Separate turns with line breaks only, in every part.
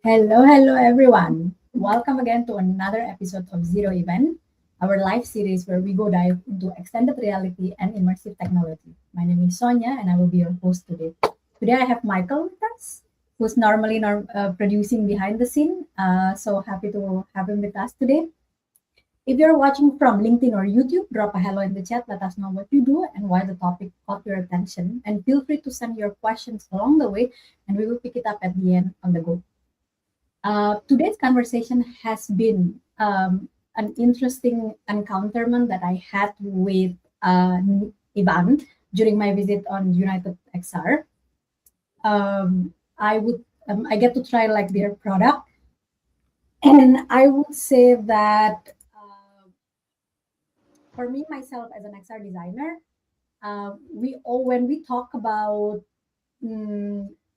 Hello everyone. Welcome again to another episode of Zero Event, our live series where we go dive into extended reality and immersive technology. My name is Sonia and I will be your host today. Today I have Michael with us, who's normally producing behind the scene. So happy to have him with us today. If you're watching from LinkedIn or YouTube, drop a hello in the chat. Let us know what you do and why the topic caught your attention. And feel free to send your questions along the way, and we will pick it up at the end on the go. Today's conversation has been an interesting encounterment that I had with Ivan during my visit on United XR. I get to try like their product, and I would say that for me myself as an XR designer, when we talk about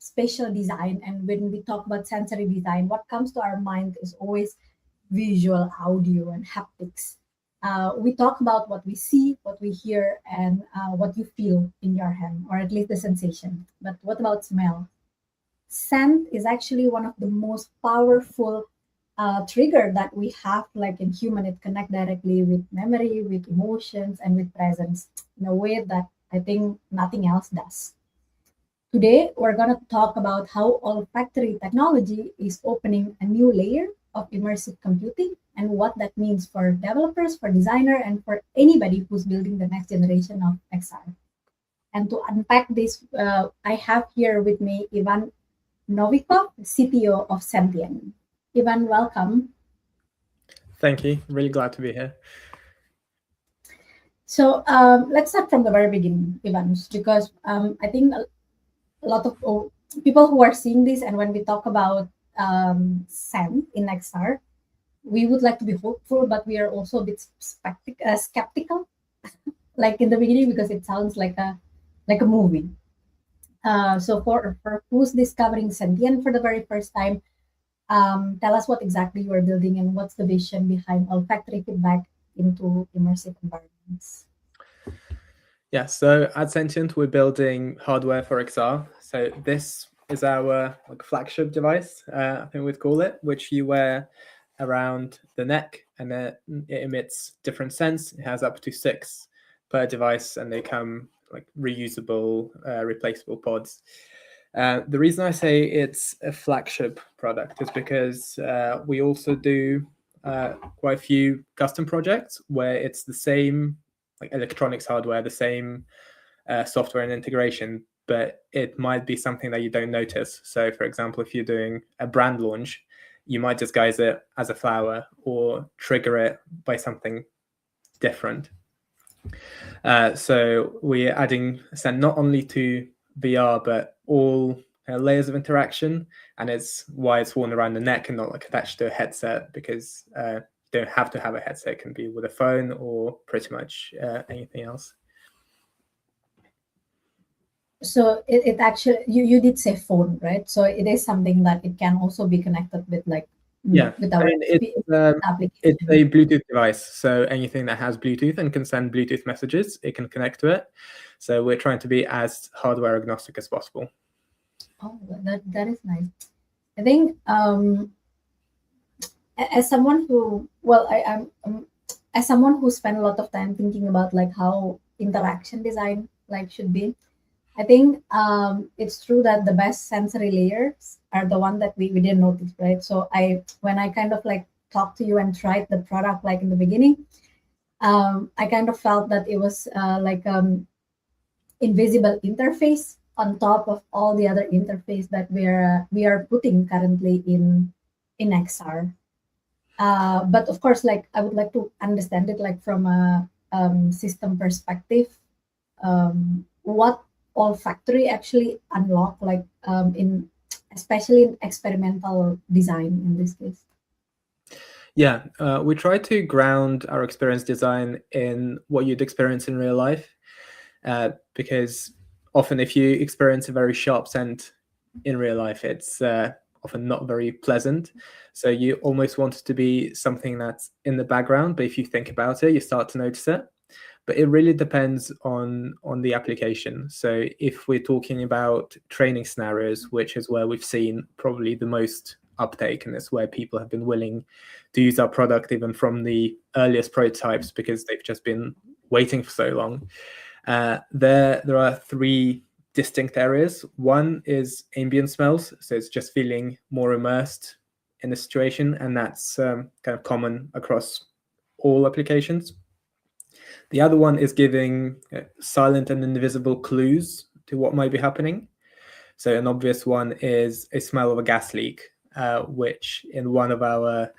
spatial design and when we talk about sensory design, what comes to our mind is always visual, audio, and haptics. We talk about what we see, what we hear, and what you feel in your hand, or at least the sensation. But what about smell? Scent is actually one of the most powerful trigger that we have, like in human. It connect directly with memory, with emotions, and with presence in a way that I think nothing else does. Today, we're going to talk about how olfactory technology is opening a new layer of immersive computing and what that means for developers, for designer, and for anybody who's building the next generation of XR. And to unpack this, I have here with me Ivan Novikov, CTO of Sentient. Ivan, welcome.
Thank you. Really glad to be here.
So let's start from the very beginning, Ivan, because I think a lot of people who are seeing this, and when we talk about SEM in XR, we would like to be hopeful, but we are also a bit skeptical, like in the beginning, because it sounds like a movie. So for who's discovering Sentient for the very first time, tell us what exactly you are building and what's the vision behind olfactory feedback into immersive environments.
Yeah, so at Sentient, we're building hardware for XR. So this is our flagship device, I think we'd call it, which you wear around the neck, and it emits different scents. It has up to 6 per device, and they come like reusable, replaceable pods. The reason I say it's a flagship product is because we also do quite a few custom projects where it's the same like electronics hardware, the same software and integration, but it might be something that you don't notice. So for example, if you're doing a brand launch, you might disguise it as a flower or trigger it by something different. So we're adding scent not only to VR, but all layers of interaction, and it's why it's worn around the neck and not like attached to a headset, because you don't have to have a headset. It can be with a phone or pretty much anything else.
So it actually, you did say phone, right? So it is something that it can also be connected with, like with our
application. It's a Bluetooth device, so anything that has Bluetooth and can send Bluetooth messages, it can connect to it. So we're trying to be as hardware agnostic as possible.
Oh, that is nice. I think as someone who, as someone who spent a lot of time thinking about like how interaction design like should be, I think it's true that the best sensory layers are the one that we didn't notice, right? So when I kind of like talked to you and tried the product like in the beginning, I kind of felt that it was like invisible interface on top of all the other interface that we are putting currently in XR. But of course, like I would like to understand it like from a system perspective. What olfactory actually unlock, like especially in experimental design in this case?
Yeah, we try to ground our experience design in what you'd experience in real life, because often if you experience a very sharp scent in real life, it's often not very pleasant. So you almost want it to be something that's in the background, but if you think about it, you start to notice it. But it really depends on the application. So if we're talking about training scenarios, which is where we've seen probably the most uptake, and it's where people have been willing to use our product even from the earliest prototypes because they've just been waiting for so long. There are three distinct areas. One is ambient smells, so it's just feeling more immersed in the situation, and that's kind of common across all applications. The other one is giving silent and invisible clues to what might be happening. So an obvious one is a smell of a gas leak, which in one of our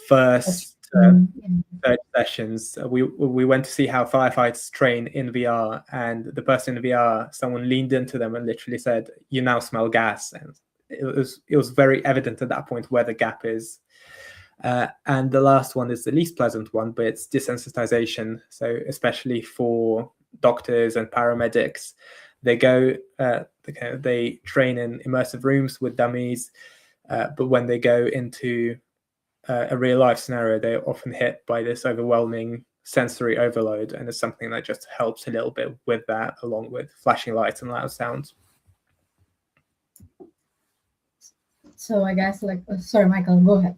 first third sessions, we went to see how firefighters train in VR, and the person in VR, someone leaned into them and literally said, "You now smell gas," and it was very evident at that point where the gap is. And the last one is the least pleasant one, but it's desensitization. So especially for doctors and paramedics, they train in immersive rooms with dummies, but when they go into a real life scenario, they're often hit by this overwhelming sensory overload, and it's something that just helps a little bit with that, along with flashing lights and loud sounds.
So I guess sorry, Michael, go ahead.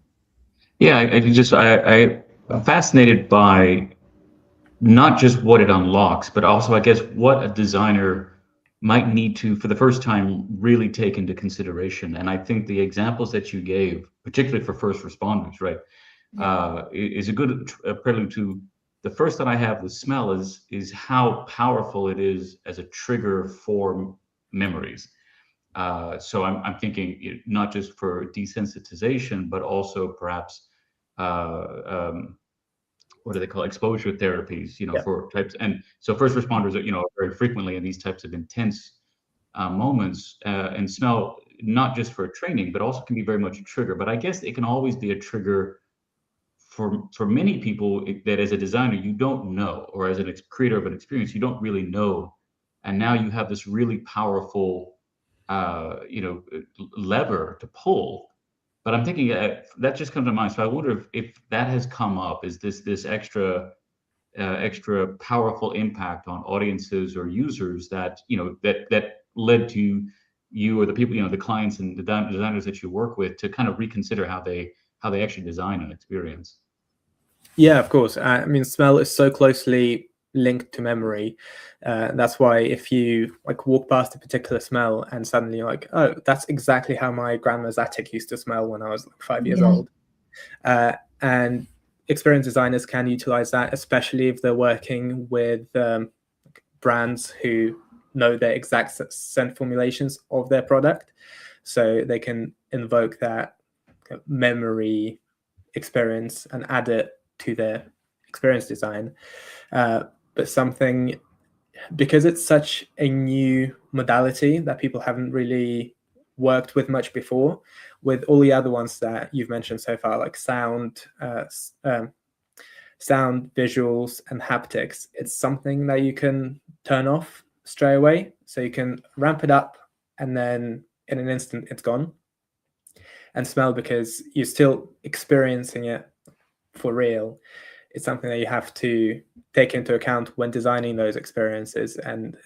Yeah, I'm fascinated by not just what it unlocks, but also, I guess, what a designer might need to, for the first time, really take into consideration. And I think the examples that you gave, particularly for first responders, right, is a good prelude to the first that I have with smell is how powerful it is as a trigger for memories. So I'm thinking not just for desensitization, but also perhaps what do they call exposure therapies, for types. And so first responders are, very frequently in these types of intense moments, and smell, not just for training, but also can be very much a trigger. But I guess it can always be a trigger for many people that as a designer, you don't know, or as a creator of an experience, you don't really know. And now you have this really powerful, lever to pull. But I'm thinking that just comes to mind. So I wonder if that has come up. Is this extra powerful impact on audiences or users that that led to you or the people, the clients and the designers that you work with to kind of reconsider how they actually design an experience?
Yeah, of course. I mean, smell is so closely linked to memory. That's why if you walk past a particular smell and suddenly you're like, oh, that's exactly how my grandma's attic used to smell when I was 5 years old. And experience designers can utilize that, especially if they're working with brands who know their exact scent formulations of their product. So they can invoke that memory experience and add it to their experience design. But something, because it's such a new modality that people haven't really worked with much before, with all the other ones that you've mentioned so far, like sound, visuals, and haptics, it's something that you can turn off straight away. So you can ramp it up and then in an instant it's gone. And smell, because you're still experiencing it for real, it's something that you have to take into account when designing those experiences. And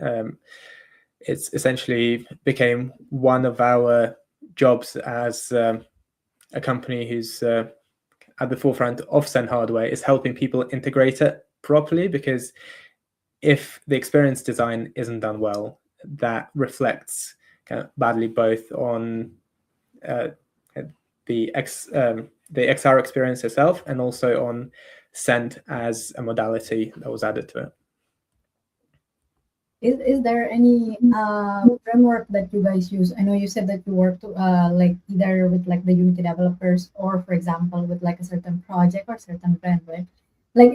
it's essentially became one of our jobs as a company who's at the forefront of scent hardware, is helping people integrate it properly, because if the experience design isn't done well, that reflects kind of badly both on the XR experience itself and also on scent as a modality that was added to
it. Is there any framework that you guys use? I know you said that you work to either with the Unity developers, or for example with a certain project or certain brand, right?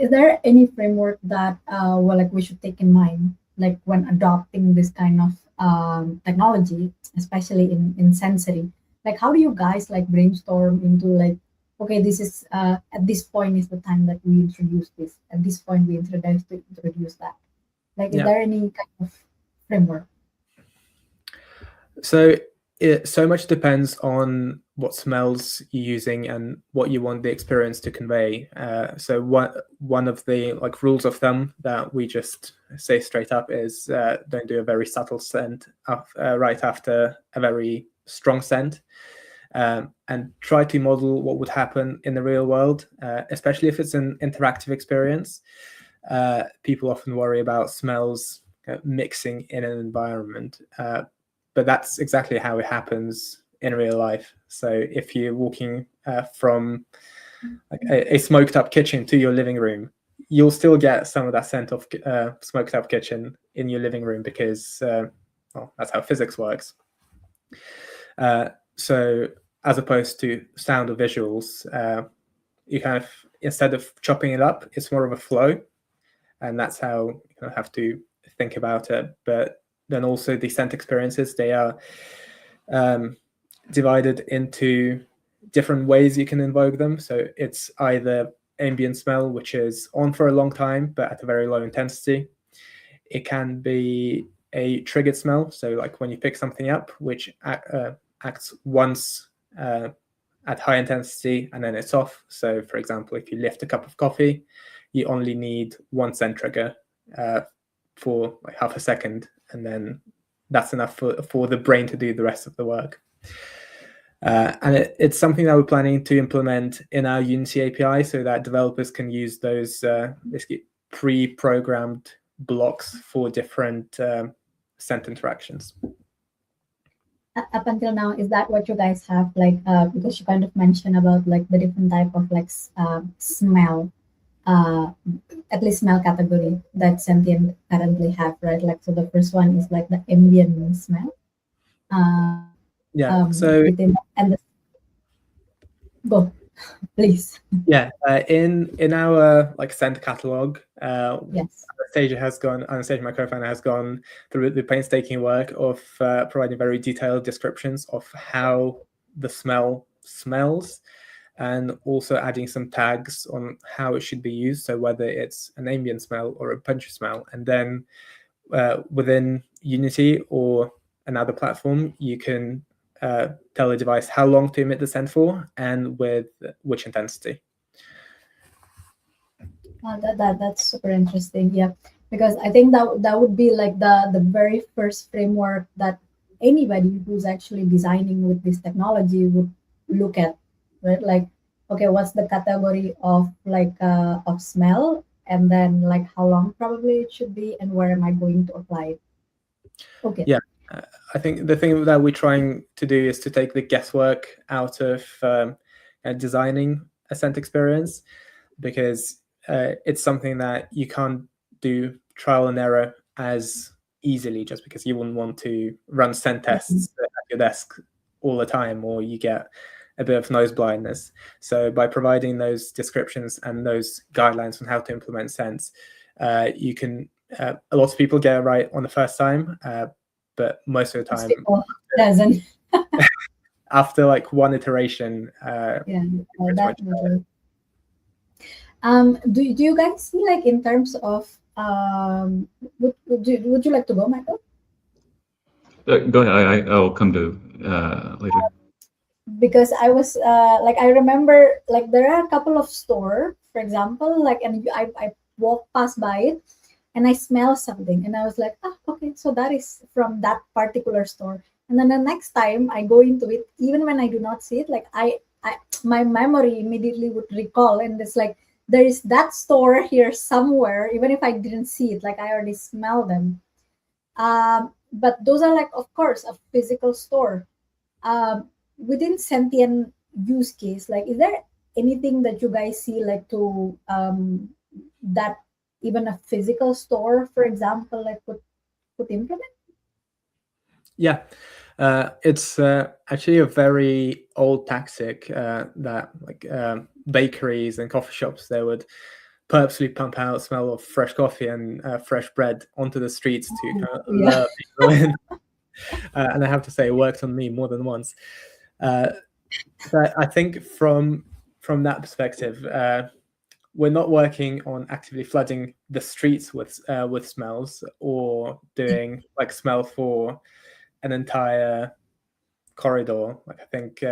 Is there any framework that we should take in mind when adopting this kind of technology, especially in sensory? How do you guys brainstorm into okay, this is at this point is the time that we introduce this, at this point we introduce that? Is there any kind of framework?
So it so much depends on what smells you're using and what you want the experience to convey. So one of the rules of thumb that we just say straight up is don't do a very subtle scent right after a very strong scent. and try to model what would happen in the real world, especially if it's an interactive experience. People often worry about smells mixing in an environment, but that's exactly how it happens in real life. So if you're walking from like a smoked up kitchen to your living room, you'll still get some of that scent of smoked up kitchen in your living room because well, that's how physics works. So as opposed to sound or visuals, you kind of, instead of chopping it up, it's more of a flow, and that's how you kind of have to think about it. But then also the scent experiences, they are divided into different ways you can invoke them. So it's either ambient smell, which is on for a long time but at a very low intensity. It can be a triggered smell, so like when you pick something up, which acts once at high intensity and then it's off. So for example, if you lift a cup of coffee, you only need one scent trigger for like half a second, and then that's enough for the brain to do the rest of the work. And it's something that we're planning to implement in our Unity API so that developers can use those basically pre-programmed blocks for different scent interactions.
Up until now, is that what you guys have? Like, because you kind of mentioned about like the different type of like smell, at least smell category that sentient currently have, right? Like, so the first one is like the ambient smell.
Yeah. So
within and go, please.
Yeah, in our like scent catalog,
Yes.
Anastasia, my co-founder, has gone through the painstaking work of providing very detailed descriptions of how the smell smells, and also adding some tags on how it should be used. So whether it's an ambient smell or a punchy smell, and then within Unity or another platform, you can tell the device how long to emit the scent for and with which intensity.
That's super interesting. Yeah, because I think that would be like the very first framework that anybody who's actually designing with this technology would look at, right? Like, okay, what's the category of like of smell, and then like how long probably it should be, and where am I going to apply it? Okay.
Yeah, I think the thing that we're trying to do is to take the guesswork out of designing a scent experience, because it's something that you can't do trial and error as easily, just because you wouldn't want to run scent tests at your desk all the time, or you get a bit of nose blindness. So by providing those descriptions and those guidelines on how to implement scents, you can, a lot of people get it right on the first time, but most of the time
doesn't.
after like one iteration,
yeah, definitely. Do you guys see, like, in terms of would you like to go, Michael?
Go ahead. I'll come to later.
Because I was like, I remember like there are a couple of store, for example, like, and I walk past by it and I smell something and I was like, okay, so that is from that particular store. And then the next time I go into it, even when I do not see it, like I my memory immediately would recall, and it's like there is that store here somewhere, even if I didn't see it, like I already smell them. But those are like, of course, a physical store. Within sentient use case, like, is there anything that you guys see like to that even a physical store, for example, like could implement?
Yeah, it's actually a very old tactic that like bakeries and coffee shops, they would purposely pump out smell of fresh coffee and fresh bread onto the streets to lure people in. And I have to say, it worked on me more than once. But I think from that perspective, we're not working on actively flooding the streets with smells, or doing like smell for an entire corridor. Like, I think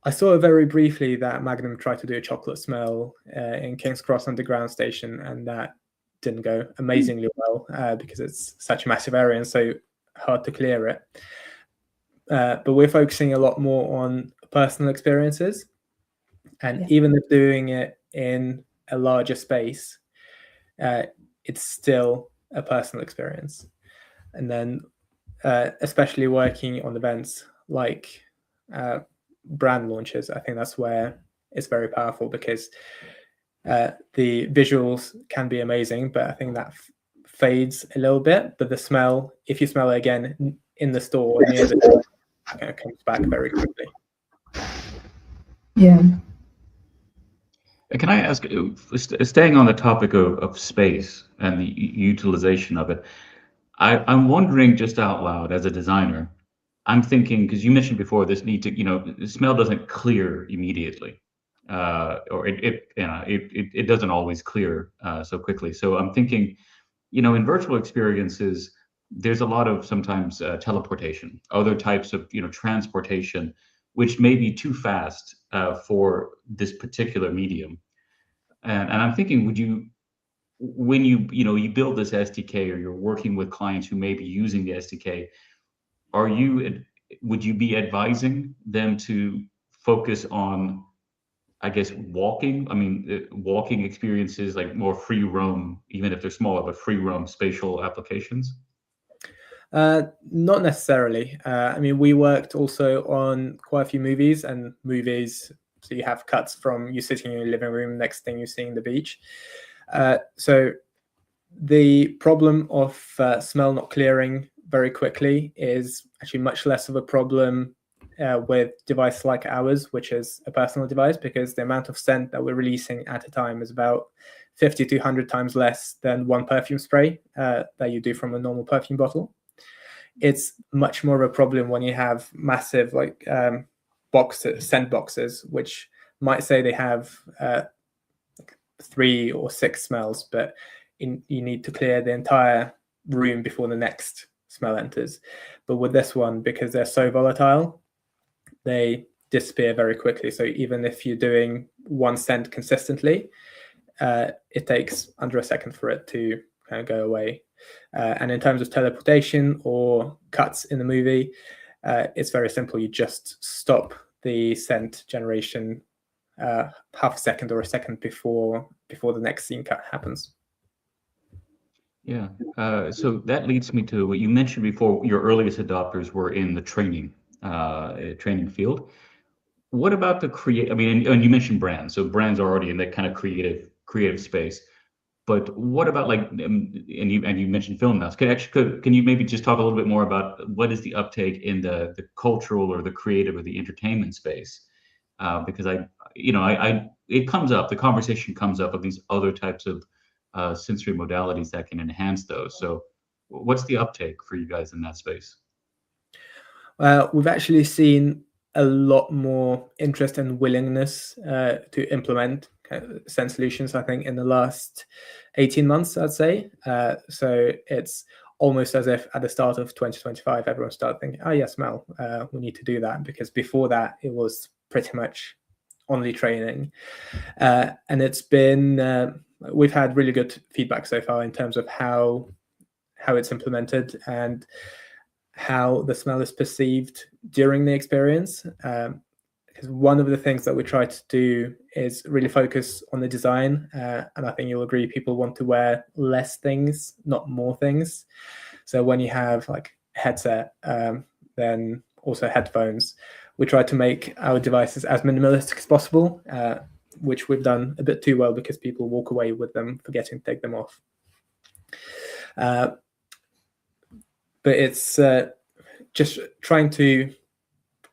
I saw very briefly that Magnum tried to do a chocolate smell in King's Cross Underground Station, and that didn't go amazingly well because it's such a massive area and so hard to clear it. but we're focusing a lot more on personal experiences, and even if doing it in a larger space, it's still a personal experience. And then especially working on events like brand launches, I think that's where it's very powerful, because the visuals can be amazing, but I think that fades a little bit. But the smell, if you smell it again in the store near the door, comes back very quickly.
Yeah.
Can I ask, staying on the topic of space and the utilization of it, I'm wondering just out loud as a designer, I'm thinking, because you mentioned before this need to, the smell doesn't clear immediately, or it doesn't always clear so quickly. So I'm thinking, in virtual experiences, there's a lot of sometimes teleportation, other types of transportation, which may be too fast for this particular medium. And I'm thinking, when you build this SDK, or you're working with clients who may be using the SDK, would you be advising them to focus on, I guess, walking experiences, like more free roam, even if they're smaller, but free roam spatial applications?
Not necessarily. We worked also on quite a few movies, so you have cuts from you sitting in your living room, next thing you're seeing the beach. So the problem of smell not clearing very quickly is actually much less of a problem with devices like ours, which is a personal device, because the amount of scent that we're releasing at a time is about 50 to 100 times less than one perfume spray that you do from a normal perfume bottle. It's much more of a problem when you have massive scent boxes, which might say they have 3 or 6 smells, but you need to clear the entire room before the next smell enters. But with this one, because they're so volatile, they disappear very quickly. So even if you're doing one scent consistently, it takes under a second for it to kind of go away. And in terms of teleportation or cuts in the movie, it's very simple. You just stop the scent generation half a second or a second before the next scene cut happens.
Yeah. So that leads me to what you mentioned before. Your earliest adopters were in the training field. What about the create? And you mentioned brands. So brands are already in that kind of creative space. But what about and you mentioned film now. Can you maybe just talk a little bit more about what is the uptake in the cultural or the creative or the entertainment space? Because it comes up, the conversation comes up of these other types of sensory modalities that can enhance those. So what's the uptake for you guys in that space?
We've actually seen a lot more interest and willingness to implement scent solutions, I think, in the last 18 months, I'd say. So it's almost as if at the start of 2025, everyone started thinking, oh yeah, smell, we need to do that. Because before that, it was pretty much only training. And it's been, we've had really good feedback so far in terms of how it's implemented and how the smell is perceived during the experience. Because one of the things that we try to do is really focus on the design. And I think you'll agree, people want to wear less things, not more things. So when you have like a headset, then also headphones, we try to make our devices as minimalistic as possible, which we've done a bit too well because people walk away with them forgetting to take them off. But it's just trying to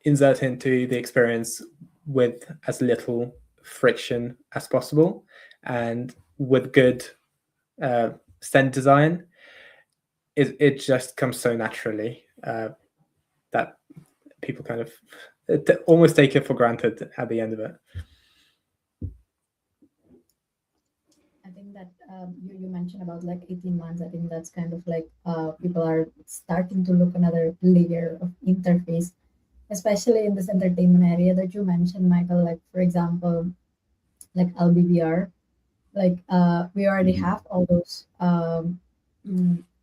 insert into the experience with as little friction as possible, and with good scent design, it just comes so naturally that people kind of almost take it for granted at the end of it.
I think that you mentioned about like 18 months. I think that's kind of like people are starting to look another layer of interface, especially in this entertainment area that you mentioned, Michael. Like for example, like LBVR, like we already have all those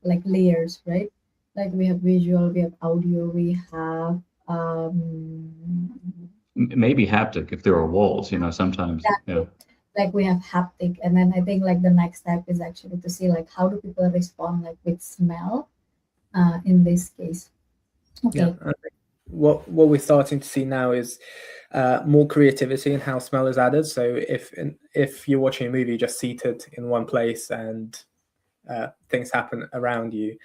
like layers, right? Like we have visual, we have audio, we have
Maybe haptic if there are walls, sometimes. Yeah.
like we have haptic, and then I think like the next step is actually to see like how do people respond like with smell in this case. Okay.
Yeah, I think what we're starting to see now is more creativity in how smell is added. So if you're watching a movie just seated in one place and things happen around you,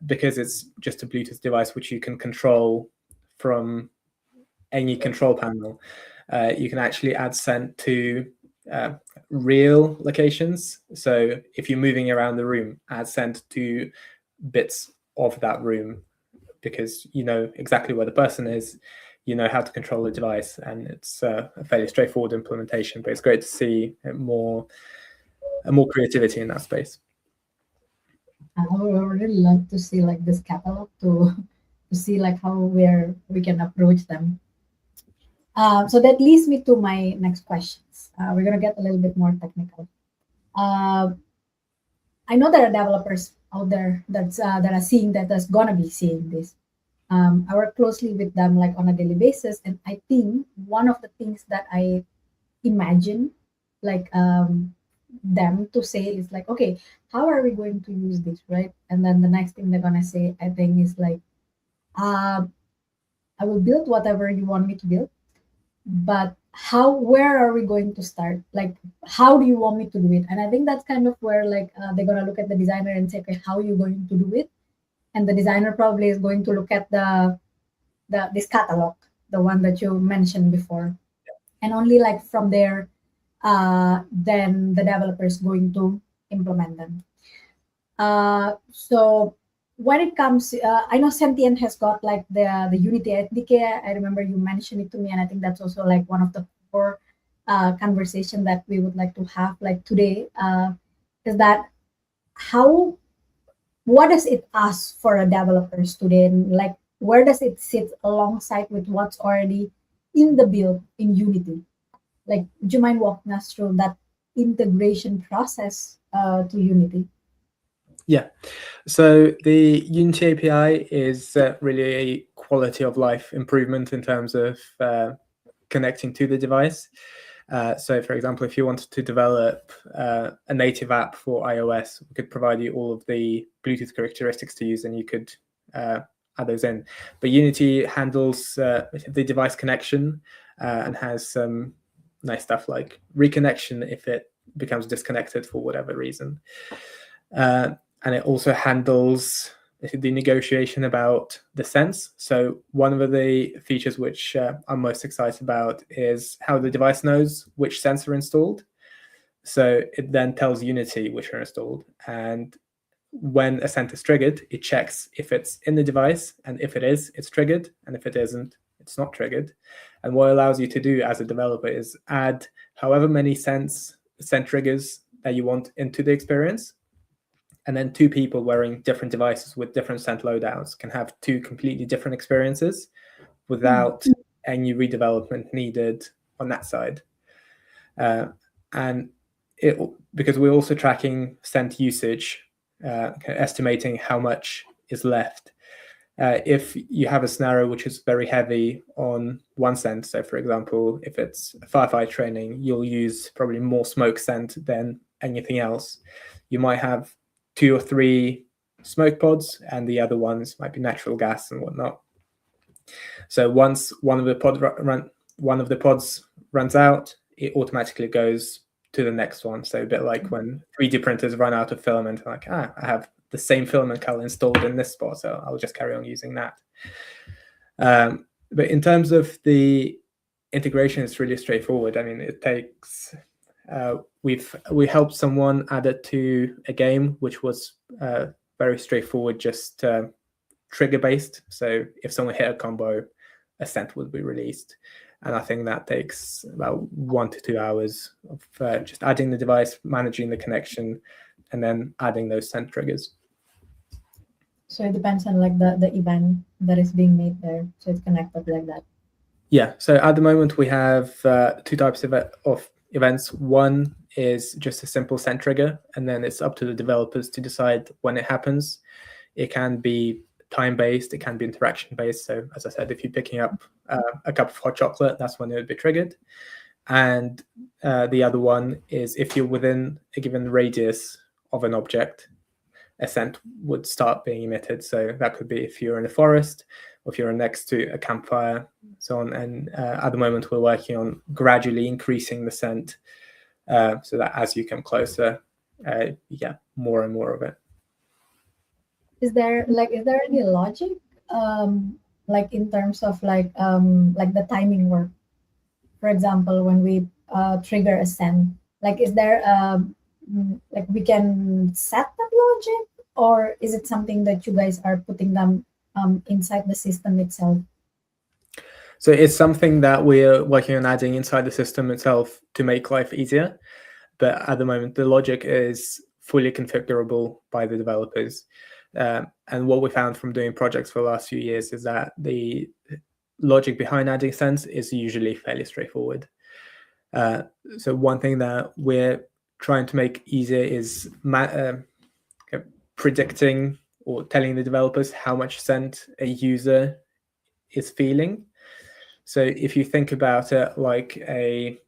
because it's just a Bluetooth device which you can control from any control panel, you can actually add scent to real locations. So if you're moving around the room, add scent to bits of that room, because you know exactly where the person is, you know how to control the device, and it's a fairly straightforward implementation, but it's great to see more creativity in that space.
I would really love to see like this catalog to see like how we can approach them. So that leads me to my next questions. We're gonna get a little bit more technical. Uh, I know there are developers out there that are seeing that's gonna be seeing this. I work closely with them like on a daily basis, and I think one of the things that I imagine like them to say is like, okay, how are we going to use this, right? And then the next thing they're gonna say, I think, is like, I will build whatever you want me to build, but where are we going to start? Like, how do you want me to do it? And I think that's kind of where like they're gonna look at the designer and say, okay, how are you going to do it? And the designer probably is going to look at this catalog, the one that you mentioned before, and only like from there, then the developer is going to implement them. So when it comes, I know Sentient has got like the Unity SDK. I remember you mentioned it to me, and I think that's also like one of the core conversation that we would like to have like today. Is that how? What does it ask for a developers today? And like, where does it sit alongside with what's already in the build in Unity? Like, would you mind walking us through that integration process to Unity?
Yeah, so the Unity API is really a quality of life improvement in terms of connecting to the device. So for example, if you wanted to develop a native app for iOS, we could provide you all of the Bluetooth characteristics to use, and you could add those in. But Unity handles the device connection and has some nice stuff like reconnection if it becomes disconnected for whatever reason. And it also handles the negotiation about the sense. So one of the features which I'm most excited about is how the device knows which sensor installed. So it then tells Unity which are installed. And when a scent is triggered, it checks if it's in the device. And if it is, it's triggered. And if it isn't, it's not triggered. And what it allows you to do as a developer is add however many scent triggers that you want into the experience. And then two people wearing different devices with different scent loadouts can have two completely different experiences without any redevelopment needed on that side. And because we're also tracking scent usage, estimating how much is left. If you have a scenario which is very heavy on one scent, so for example, if it's firefight training, you'll use probably more smoke scent than anything else. You might have 2 or 3 smoke pods, and the other ones might be natural gas and whatnot. So once one of the pods runs out, it automatically goes to the next one. So a bit like when 3D printers run out of filament, like I have the same filament color installed in this spot, so I'll just carry on using that. But in terms of the integration, it's really straightforward. I mean, it takes we helped someone add it to a game which was very straightforward, just trigger based. So if someone hit a combo, a scent would be released, and I think that takes about 1 to 2 hours of just adding the device, managing the connection, and then adding those scent triggers.
So it depends on like the event that is being made there, so it's connected like that.
Yeah, so at the moment we have 2 types of events. One is just a simple scent trigger, and then it's up to the developers to decide when it happens. It can be time-based, it can be interaction-based. So as I said, if you're picking up a cup of hot chocolate, that's when it would be triggered. And the other one is if you're within a given radius of an object, a scent would start being emitted. So that could be if you're in a forest, or if you're next to a campfire, so on. And at the moment, we're working on gradually increasing the scent so that as you come closer, you get more and more of it.
Is there any logic, like in terms of like the timing work? For example, when we trigger a scent, like is there like we can set that logic, or is it something that you guys are putting them inside the system itself?
So it's something that we're working on adding inside the system itself to make life easier. But at the moment, the logic is fully configurable by the developers. And what we found from doing projects for the last few years is that the logic behind adding scents is usually fairly straightforward. So one thing that we're trying to make easier is predicting or telling the developers how much scent a user is feeling. So if you think about it like a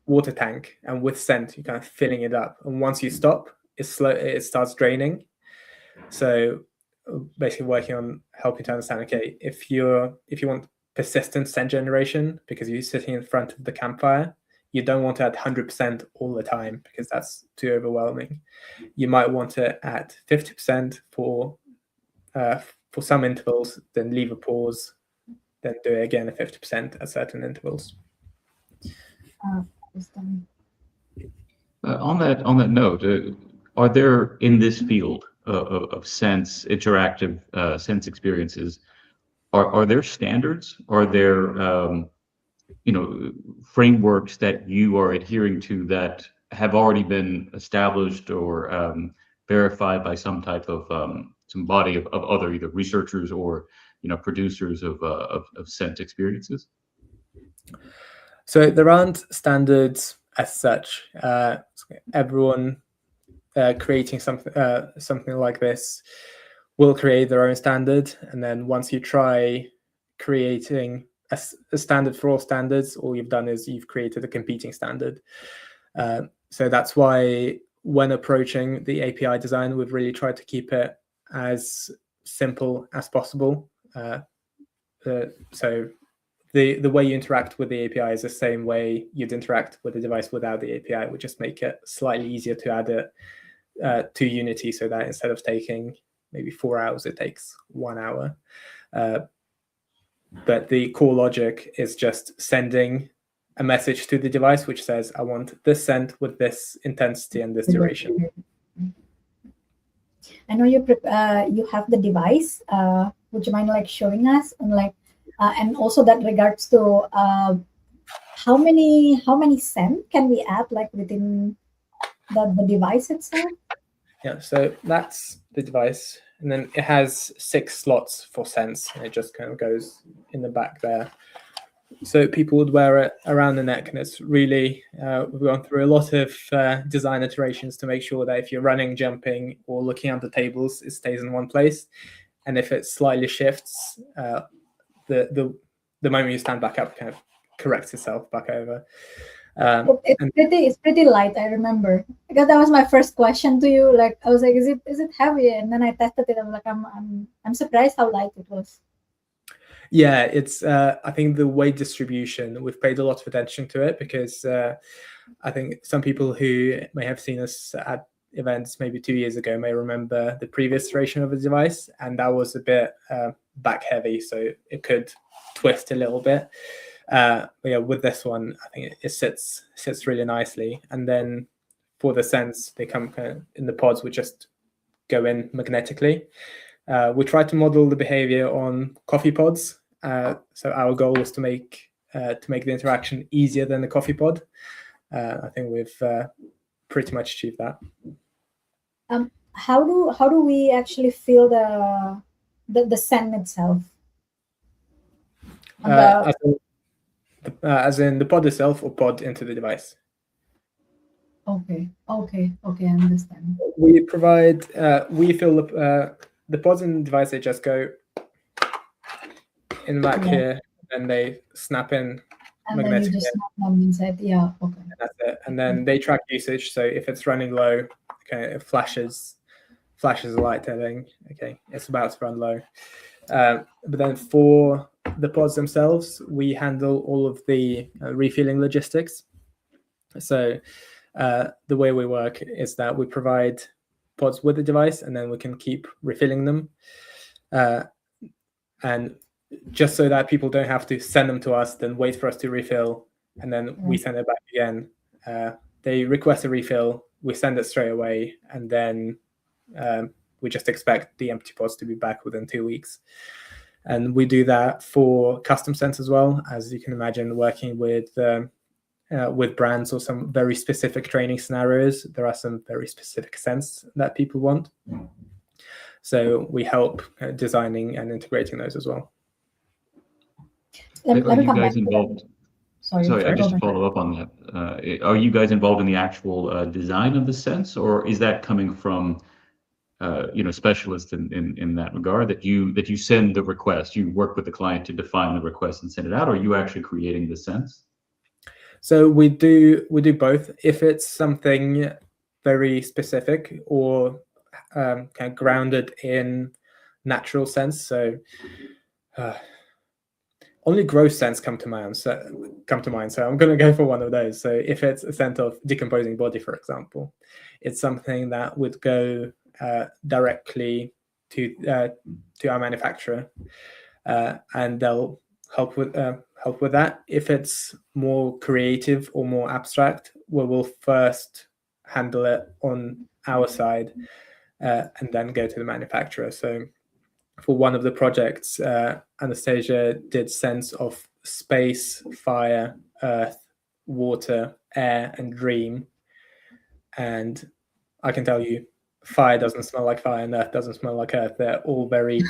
water tank, and with scent, you're kind of filling it up. And once you stop, it starts draining. So basically working on helping to understand, okay, if you want persistent scent generation because you're sitting in front of the campfire, you don't want to add 100% all the time because that's too overwhelming. You might want to add 50% for some intervals, then leave a pause, then do it again at 50% at certain intervals.
On that note, are there in this field of sense interactive sense experiences, are there standards? Are there frameworks that you are adhering to that have already been established or verified by some type of some body of other either researchers or producers of scent experiences?
So there aren't standards as such. Everyone creating something like this will create their own standard, and then once you try creating a standard for all standards, all you've done is you've created a competing standard. So that's why when approaching the API design, we've really tried to keep it as simple as possible. So the way you interact with the API is the same way you'd interact with a device without the API. We just make it slightly easier to add it to Unity, so that instead of taking maybe 4 hours, it takes 1 hour. But the core logic is just sending a message to the device which says, I want this scent with this intensity and this duration.
I know you have the device. Would you mind like showing us and also that regards to how many scent can we add like within the device itself?
Yeah, so that's the device, and then it has 6 slots for scents, and it just kind of goes in the back there. So people would wear it around the neck, and it's really we've gone through a lot of design iterations to make sure that if you're running, jumping, or looking at the tables, it stays in one place, and if it slightly shifts, the moment you stand back up, it kind of corrects itself back over.
It's pretty light. I remember because that was my first question to you. Like I was like, is it heavy? And then I tested it. I'm like, I'm surprised how light it was.
Yeah, it's I think the weight distribution, we've paid a lot of attention to it because I think some people who may have seen us at events maybe 2 years ago may remember the previous iteration of the device, and that was a bit back heavy, so it could twist a little bit. But yeah, with this one, I think it sits really nicely. And then for the scents, they come kind of in the pods, which just go in magnetically. We tried to model the behavior on coffee pods. So our goal was to make the interaction easier than the coffee pod. I think we've pretty much achieved that.
How do we actually feel the scent itself?
As in the pod itself, or pod into the device?
Okay, I understand.
We provide, we fill the pods in the device, they just go in back here, and they snap in
And then you
magnetically.
just snap them inside. Yeah, okay.
And that's it. And then they track usage. So if it's running low, okay, it flashes a light telling, okay, it's about to run low. But then for the pods themselves, we handle all of the refueling logistics. So the way we work is that we provide pods with the device, and then we can keep refilling them. And just so that people don't have to send them to us, then wait for us to refill, and then we send it back again. They request a refill, we send it straight away, and then we just expect the empty pods to be back within 2 weeks. And we do that for custom scents as well, as you can imagine, working with brands or some very specific training scenarios. There are some very specific scents that people want. So we help designing and integrating those as well.
Are you guys involved?
Sorry,
I just to follow up on that. Are you guys involved in the actual design of the scents, or is that coming from specialists in that regard, that you send the request, you work with the client to define the request and send it out, or are you actually creating the scents?
So we do both. If it's something very specific or kind of grounded in natural scents, so only gross scents come to mind. So I'm going to go for one of those. So if it's a scent of decomposing body, for example, it's something that would go directly to our manufacturer, and they'll help with that. If it's more creative or more abstract, we will first handle it on our side and then go to the manufacturer. So for one of the projects, Anastasia did scents of space, fire, earth, water, air, and dream. And I can tell you, fire doesn't smell like fire and earth doesn't smell like earth. They're all very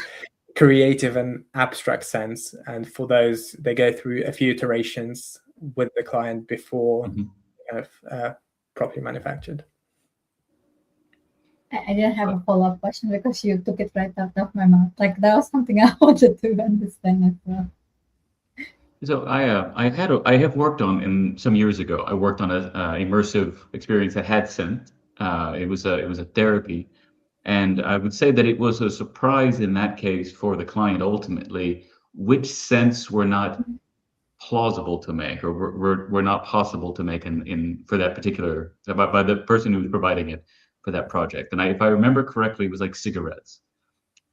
creative and abstract scents. And for those, they go through a few iterations with the client before kind of properly manufactured.
I didn't have a follow-up question because you took it right out of my mouth. Like, that was something I wanted to understand as well.
So I have worked on, some years ago, I worked on a immersive experience that had scent. It was a therapy, and I would say that it was a surprise in that case for the client ultimately which scents were not plausible to make, or were not possible to make in for that particular by the person who was providing it for that project. And if I remember correctly, it was like cigarettes.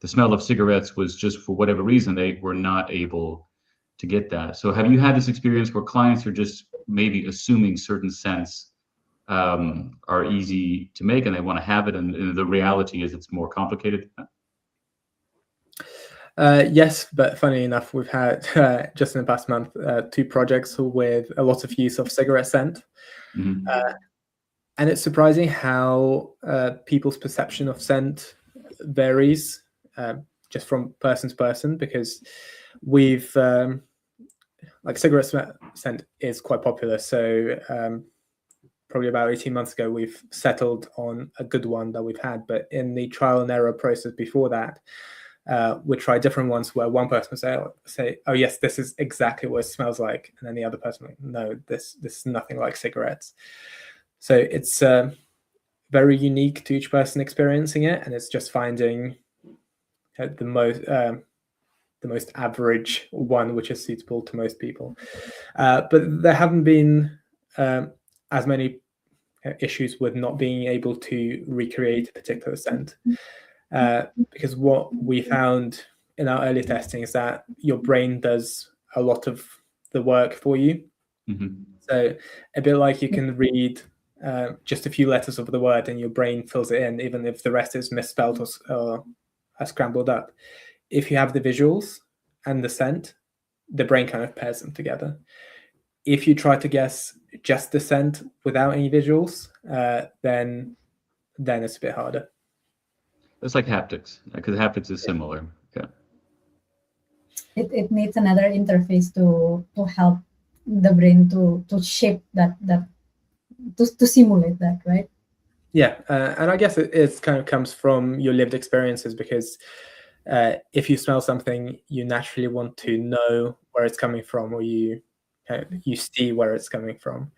The smell of cigarettes was just, for whatever reason, they were not able to get that. So have you had this experience where clients are just maybe assuming certain scents are easy to make and they want to have it, and the reality is it's more complicated than
that? Yes, but funny enough, we've had just in the past month 2 projects with a lot of use of cigarette scent. And it's surprising how people's perception of scent varies just from person to person, because we've like cigarette scent is quite popular. So probably about 18 months ago, we've settled on a good one that we've had. But in the trial and error process before that, we tried different ones where one person would say, oh yes, this is exactly what it smells like. And then the other person would, no, this is nothing like cigarettes. So it's very unique to each person experiencing it, and it's just finding the most average one which is suitable to most people. But there haven't been as many issues with not being able to recreate a particular scent, because what we found in our early testing is that your brain does a lot of the work for you. So a bit like you can read just a few letters of the word and your brain fills it in, even if the rest is misspelled or scrambled up. If you have the visuals and the scent, the brain kind of pairs them together. If you try to guess just the scent without any visuals, then it's a bit harder.
It's like haptics, because haptics is similar. Yeah.
It needs another interface to help the brain to shape that to simulate that, right?
Yeah, and I guess it kind of comes from your lived experiences, because if you smell something, you naturally want to know where it's coming from, or you see where it's coming from.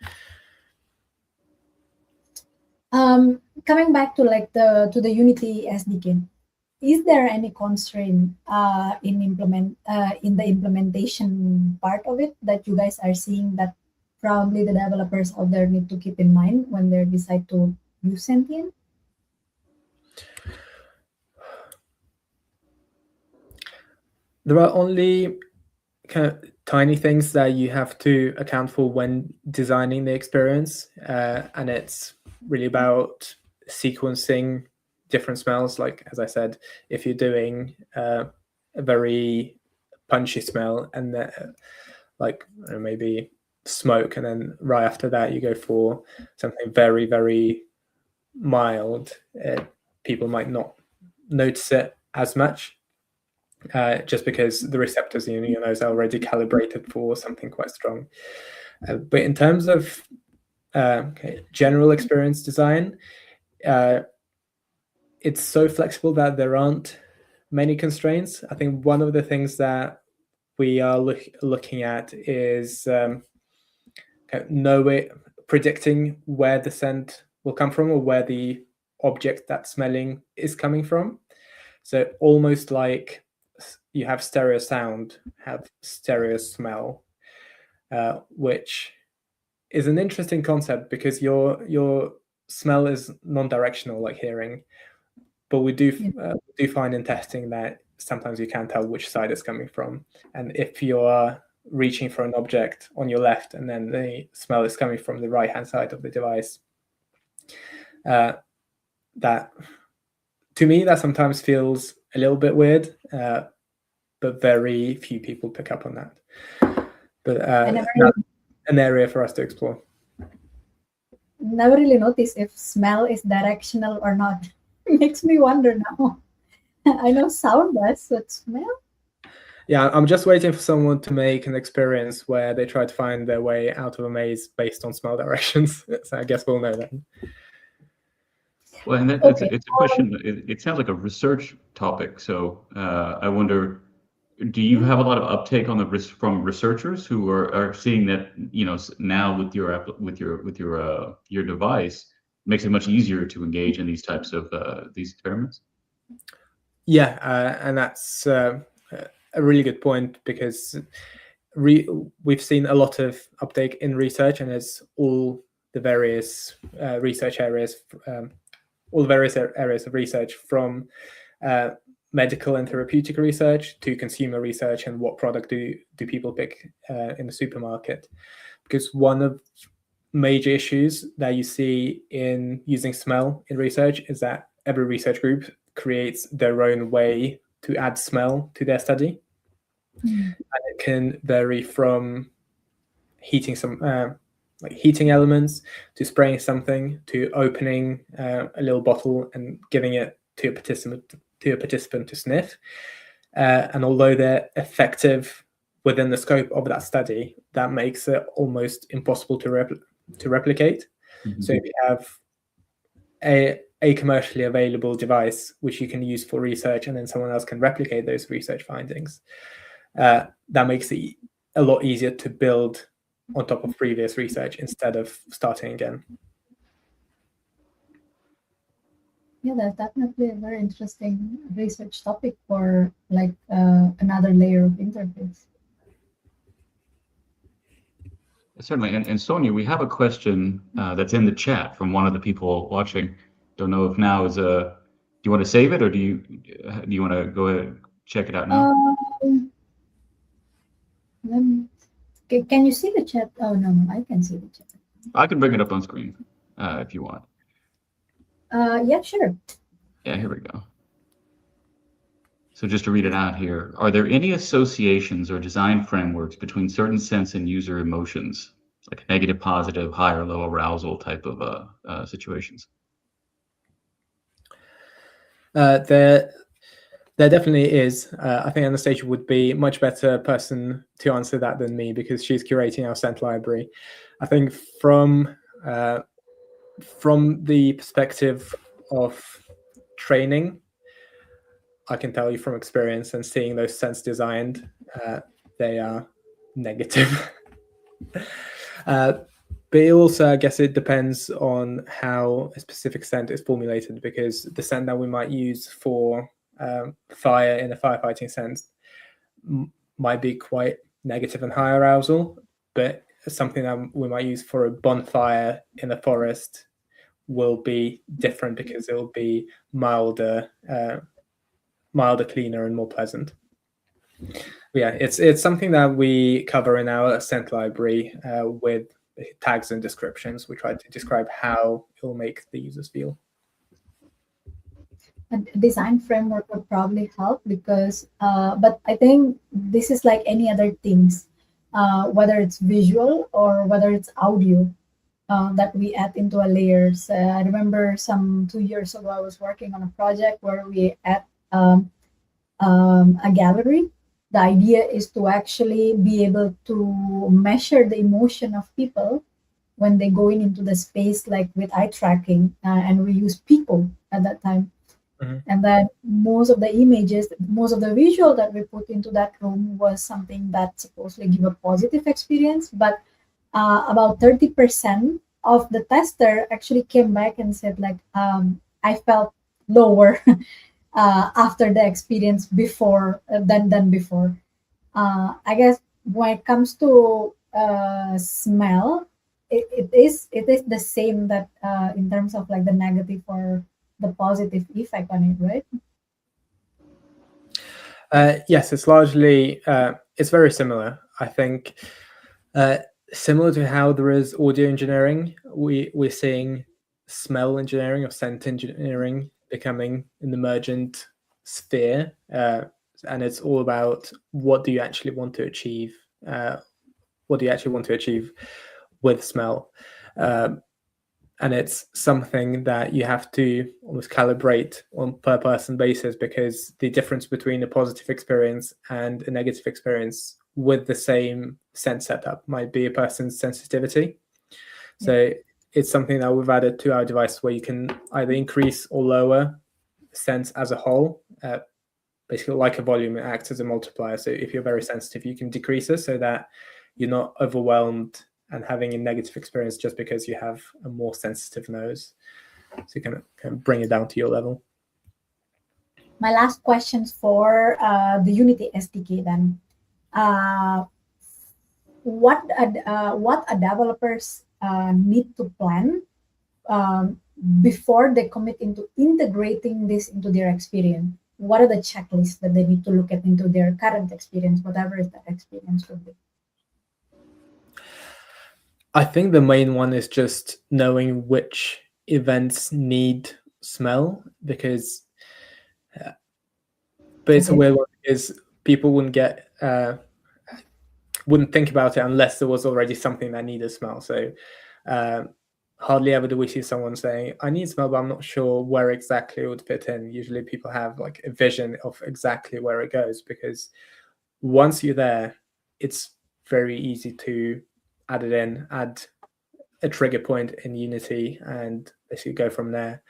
Coming back to like the Unity SDK, is there any constraint in the implementation part of it that you guys are seeing that probably the developers out there need to keep in mind when they decide to use Sentient?
There are only kind of tiny things that you have to account for when designing the experience, and it's really about sequencing different smells. Like, as I said, if you're doing a very punchy smell, and like maybe smoke, and then right after that you go for something very, very mild, people might not notice it as much, just because the receptors in your nose are already calibrated for something quite strong. But in terms of general experience design, it's so flexible that there aren't many constraints. I think one of the things that we are looking at is predicting where the scent will come from, or where the object that's smelling is coming from. So almost like you have stereo sound, have stereo smell, which is an interesting concept, because your smell is non-directional like hearing, but we do find in testing that sometimes you can't tell which side it's coming from. And if you are reaching for an object on your left and then the smell is coming from the right hand side of the device, that to me that sometimes feels a little bit weird, but very few people pick up on that. But that's an area for us to explore.
Never really noticed if smell is directional or not. Makes me wonder now. I know sound does, but smell?
Yeah, I'm just waiting for someone to make an experience where they try to find their way out of a maze based on smell directions. So I guess we'll know then.
Well, and it's a question. It sounds like a research topic. So I wonder, do you have a lot of uptake on from researchers who are seeing that, you know, now with your device makes it much easier to engage in these types of these experiments?
Yeah, and that's a really good point, because we've seen a lot of uptake in research, and there's all the various research areas, all the various areas of research, from medical and therapeutic research to consumer research, and what product do people pick in the supermarket. Because one of major issues that you see in using smell in research is that every research group creates their own way to add smell to their study. And it can vary from heating heating elements, to spraying something, to opening a little bottle and giving it to a participant to sniff. And although they're effective within the scope of that study, that makes it almost impossible to replicate. Mm-hmm. So if you have a commercially available device which you can use for research, and then someone else can replicate those research findings, that makes it a lot easier to build on top of previous research instead of starting again.
Yeah, that's definitely a very interesting research topic for like another layer of interface.
Certainly, and Sonia, we have a question that's in the chat from one of the people watching. Don't know if now is a. Do you want to save it, or do you want to go ahead and check it out now?
Can you see the chat? Oh no, I can see the chat.
I can bring it up on screen if you want.
Yeah, sure.
Yeah, here we go. So just to read it out here, are there any associations or design frameworks between certain sense and user emotions, like negative, positive, high or low arousal type of situations?
There definitely is. I think Anastasia would be a much better person to answer that than me, because she's curating our scent library. I think from from the perspective of training, I can tell you from experience and seeing those scents designed, they are negative. But also, I guess it depends on how a specific scent is formulated, because the scent that we might use for fire in a firefighting sense might be quite negative and high arousal, but something that we might use for a bonfire in the forest will be different because it will be milder, cleaner, and more pleasant. But yeah, it's something that we cover in our scent library with tags and descriptions. We try to describe how it will make the users feel.
A design framework would probably help because, but I think this is like any other things, whether it's visual or whether it's audio. That we add into a layers. I remember 2 years ago, I was working on a project where we add a gallery. The idea is to actually be able to measure the emotion of people when they go into the space, like with eye tracking, and we use Pico at that time. And then most of the images, most of the visual that we put into that room was something that supposedly give a positive experience, but about 30% of the tester actually came back and said like, I felt lower after the experience before than before. I guess when it comes to smell, it is the same that in terms of like the negative or the positive effect on it, right?
Yes, it's largely, it's very similar. I think similar to how there is audio engineering, we're seeing smell engineering or scent engineering becoming an emergent sphere. And it's all about what do you actually want to achieve? What do you actually want to achieve with smell? And it's something that you have to almost calibrate on per person basis, because the difference between a positive experience and a negative experience with the same scent setup might be a person's sensitivity. So it's something that we've added to our device where you can either increase or lower scents as a whole. Basically, like a volume, it acts as a multiplier. So if you're very sensitive, you can decrease it so that you're not overwhelmed and having a negative experience just because you have a more sensitive nose. So you can bring it down to your level.
My last questions for the Unity SDK then. What a developers need to plan before they commit into integrating this into their experience? What are the checklists that they need to look at into their current experience, whatever is that experience would be?
I think the main one is just knowing which events need smell, because but it's a weird one because people wouldn't think about it unless there was already something that needed smell. So hardly ever do we see someone saying, I need smell, but I'm not sure where exactly it would fit in. Usually people have like a vision of exactly where it goes, because once you're there, it's very easy to add it in, add a trigger point in Unity, and basically go from there.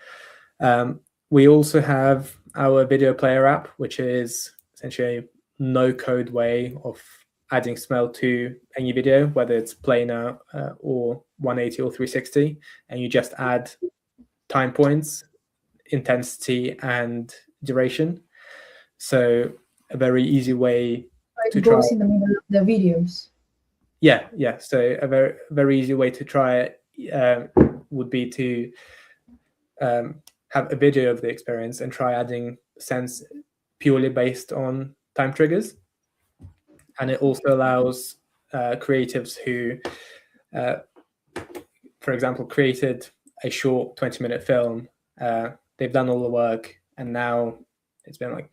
We also have our video player app, which is essentially a no-code way of adding smell to any video, whether it's planar or 180 or 360, and you just add time points, intensity, and duration. So a very easy way
to try. It goes in the middle of the videos.
Yeah. So a very, very easy way to try it would be to have a video of the experience and try adding scents purely based on time triggers. And it also allows creatives who, for example, created a short 20-minute film. They've done all the work, and now it's been like,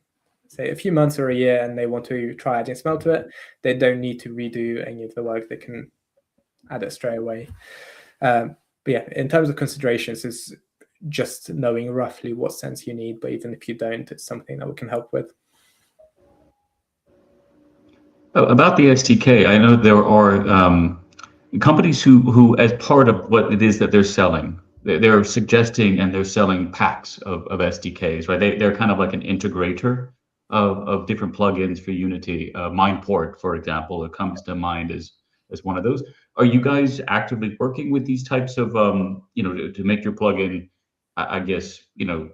say, a few months or a year, and they want to try adding smell to it. They don't need to redo any of the work. They can add it straight away. But yeah, in terms of considerations, it's just knowing roughly what scents you need. But even if you don't, it's something that we can help with.
About the SDK, I know there are companies who, as part of what it is that they're selling, they're suggesting and they're selling packs of SDKs, right? They're kind of like an integrator of different plugins for Unity. Mindport, for example, it comes to mind as one of those. Are you guys actively working with these types of, to make your plugin, I guess,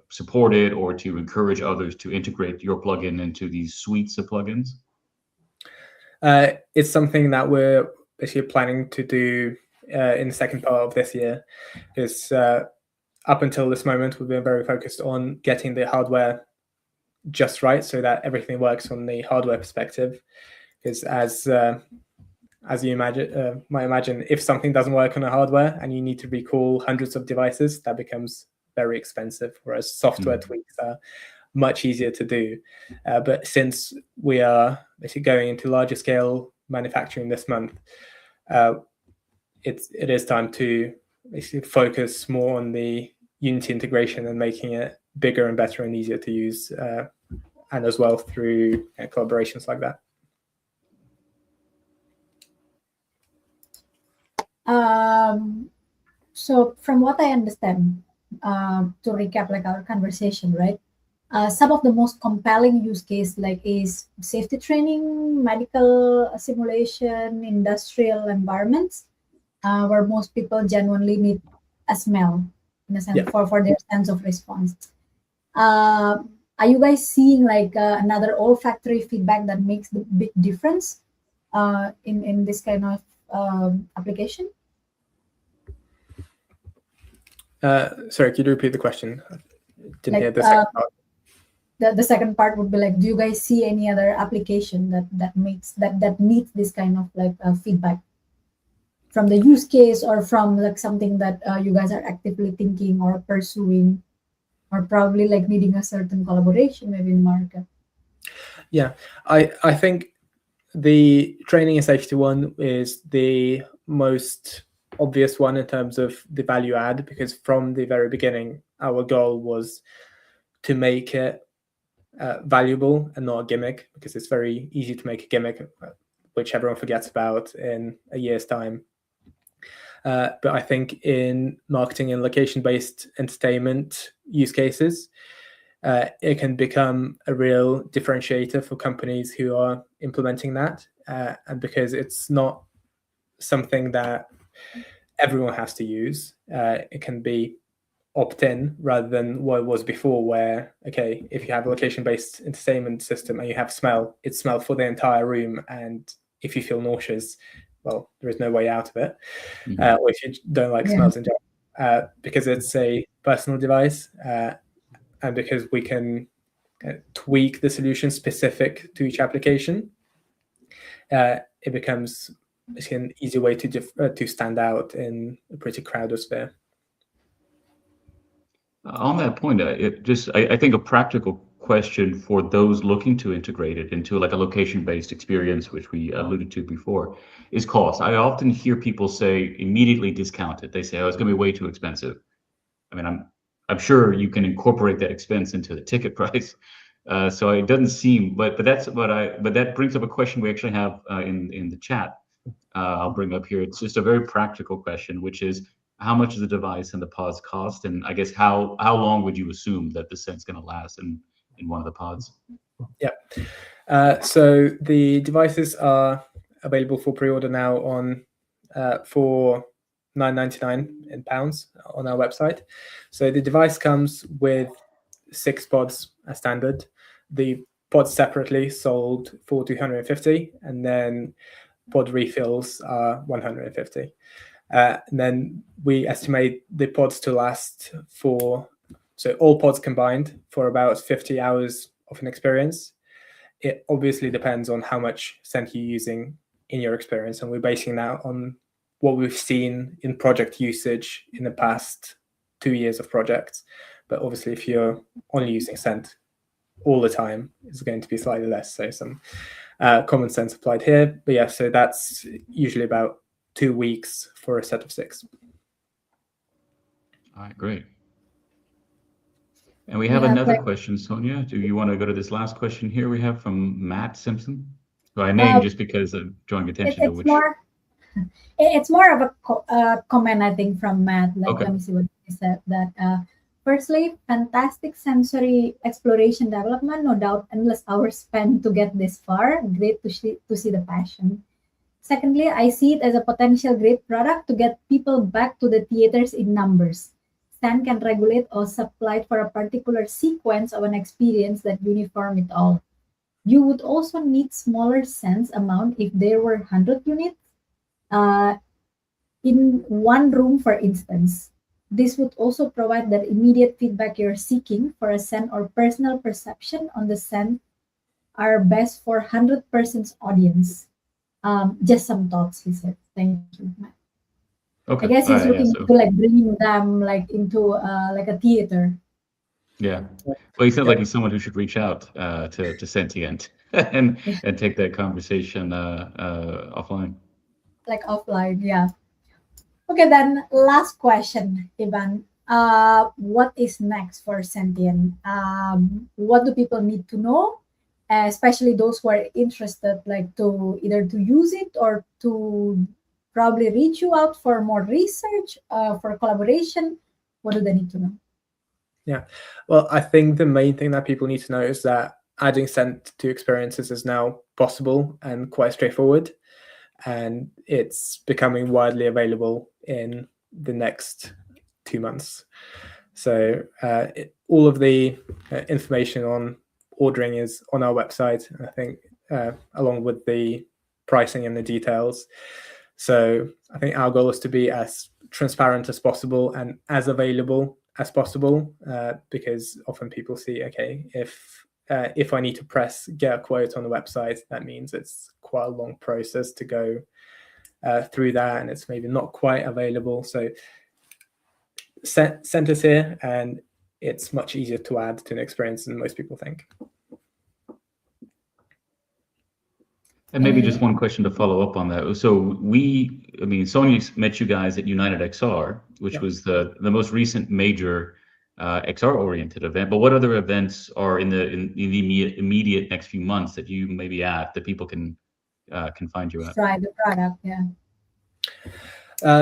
support it, or to encourage others to integrate your plugin into these suites of plugins?
It's something that we're basically planning to do in the second part of this year, because up until this moment, we've been very focused on getting the hardware just right so that everything works from the hardware perspective. Because as you might imagine, if something doesn't work on the hardware and you need to recall hundreds of devices, that becomes very expensive, whereas software tweaks are much easier to do. But since we are basically going into larger scale manufacturing this month, it is time to basically focus more on the Unity integration and making it bigger and better and easier to use, and as well through collaborations like that.
So from what I understand, to recap like our conversation, right? Some of the most compelling use case like is safety training, medical simulation, industrial environments, where most people genuinely need a smell in a sense for their sense of response. Are you guys seeing like another olfactory feedback that makes the big difference in this kind of application?
Sorry, could you repeat the question? I didn't hear the second part.
The second part would be like, do you guys see any other application that needs this kind of like feedback from the use case, or from like something that you guys are actively thinking or pursuing, or probably like needing a certain collaboration maybe in the market?
Yeah, I think the training and safety one is the most obvious one in terms of the value add, because from the very beginning, our goal was to make it valuable and not a gimmick, because it's very easy to make a gimmick which everyone forgets about in a year's time. But I think in marketing and location-based entertainment use cases, it can become a real differentiator for companies who are implementing that, and because it's not something that everyone has to use, it can be opt-in rather than what it was before, where, okay, if you have a location-based entertainment system and you have smell, it's smell for the entire room, and if you feel nauseous, well, there is no way out of it. Or if you don't like smells in general, because it's a personal device, and because we can tweak the solution specific to each application, it becomes an easy way to stand out in a pretty crowded sphere.
On that point, I think a practical question for those looking to integrate it into like a location-based experience, which we alluded to before, is cost. I often hear people say immediately discount it. They say, "Oh, it's going to be way too expensive." I mean, I'm sure you can incorporate that expense into the ticket price. So it doesn't seem, but that brings up a question we actually have in the chat. I'll bring up here. It's just a very practical question, which is, how much does the device and the pods cost? And I guess how long would you assume that this thing's going to last in one of the pods?
Yeah. So the devices are available for pre-order now on for £9.99 in pounds on our website. So the device comes with 6 pods as standard. The pods separately sold for 250, and then pod refills are 150. And then we estimate the pods to last so all pods combined, for about 50 hours of an experience. It obviously depends on how much scent you're using in your experience, and we're basing that on what we've seen in project usage in the past 2 years of projects. But obviously, if you're only using scent all the time, it's going to be slightly less. So some common sense applied here. But yeah, so that's usually about 2 weeks for a set of 6.
All right, great. And we have another question, Sonia. Do you want to go to this last question here we have from Matt Simpson, who I named just because of drawing attention to which...
It's more of a comment, I think, from Matt. Like,
okay.
Let me see what He said that firstly, fantastic sensory exploration development, no doubt, endless hours spent to get this far. Great to see the passion. Secondly, I see it as a potential great product to get people back to the theaters in numbers. Stan can regulate or supply for a particular sequence of an experience that uniform it all. You would also need smaller sense amount if there were 100 units uh, in one room, for instance. This would also provide that immediate feedback you're seeking for a scent or personal perception on the scent are best for 100 persons audience. Just some thoughts, he said. Thank you.
Okay.
I guess he's
Yeah,
looking
so
into like bringing them like into like a theater.
yeah. Well, he sounds like he's someone who should reach out to Sentient and take that conversation offline.
Like offline, yeah. Okay, then last question, Ivan. What is next for Sentient? What do people need to know? Especially those who are interested, like to either to use it or to probably reach you out for more research, for collaboration. What do they need to know?
Yeah, well, I think the main thing that people need to know is that adding scent to experiences is now possible and quite straightforward, and it's becoming widely available in the next 2 months. So all of the information on ordering is on our website, I think, along with the pricing and the details. So I think our goal is to be as transparent as possible and as available as possible, because often people see, okay, if I need to get a quote on the website, that means it's quite a long process to go through that, and it's maybe not quite available. So scent is here, and it's much easier to add to an experience than most people think.
And maybe just one question to follow up on that. So Sonia met you guys at United XR, which was the most recent major XR-oriented event. But what other events are in the immediate next few months that you may be at that people can find you at?
Try the product, yeah.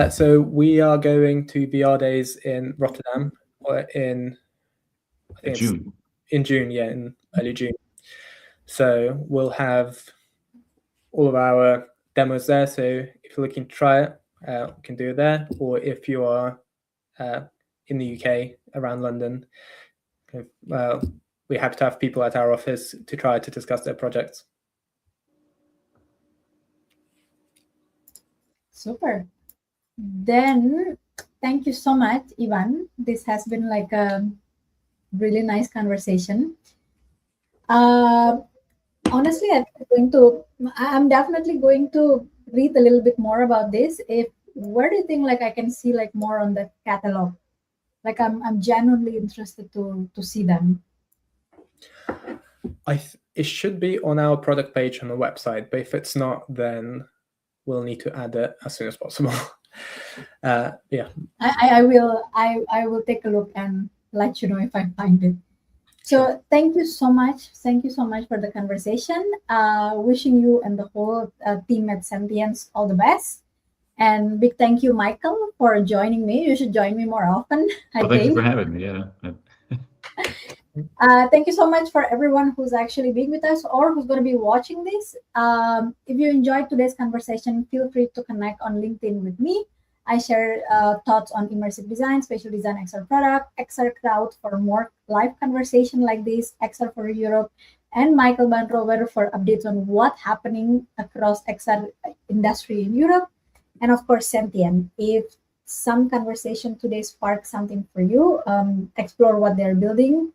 So we are going to VR Days in Rotterdam in
June.
In June, yeah, in early June. So we'll have all of our demos there. So if you're looking to try it, you can do it there. Or if you are in the UK, around London, we have to have people at our office to try to discuss their projects.
Super. Then thank you so much, Ivan. This has been like a really nice conversation. Honestly, I'm definitely going to read a little bit more about this. Where do you think like I can see like more on the catalog? Like I'm genuinely interested to see them.
It should be on our product page on the website, but if it's not, then we'll need to add it as soon as possible. Yeah.
I will take a look and let you know if I find it. So thank you so much. Thank you so much for the conversation. Wishing you and the whole team at Sentience all the best. And big thank you, Michael, for joining me. You should join me more often.
Thank you for having me. Yeah.
Thank you so much for everyone who's actually being with us or who's going to be watching this. If you enjoyed today's conversation, feel free to connect on LinkedIn with me. I share thoughts on immersive design, spatial design, XR product, XR crowd for more live conversation like this, XR for Europe, and Michael Banrover for updates on what's happening across XR industry in Europe. And of course, Sentient. If some conversation today sparks something for you, explore what they're building,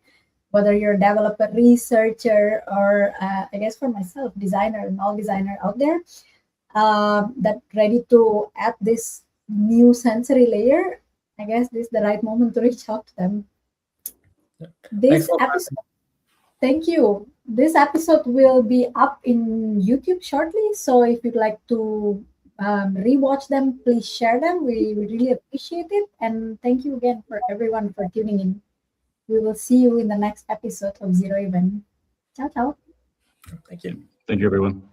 whether you're a developer, researcher, or I guess for myself, designer, and all designer out there that ready to add this new sensory layer, I guess this is the right moment to reach out to them. This episode, thank you. This episode will be up in YouTube shortly. So if you'd like to rewatch them, please share them. We really appreciate it. And thank you again for everyone for tuning in. We will see you in the next episode of Zero Event. Ciao, ciao.
Thank you.
Thank you, everyone.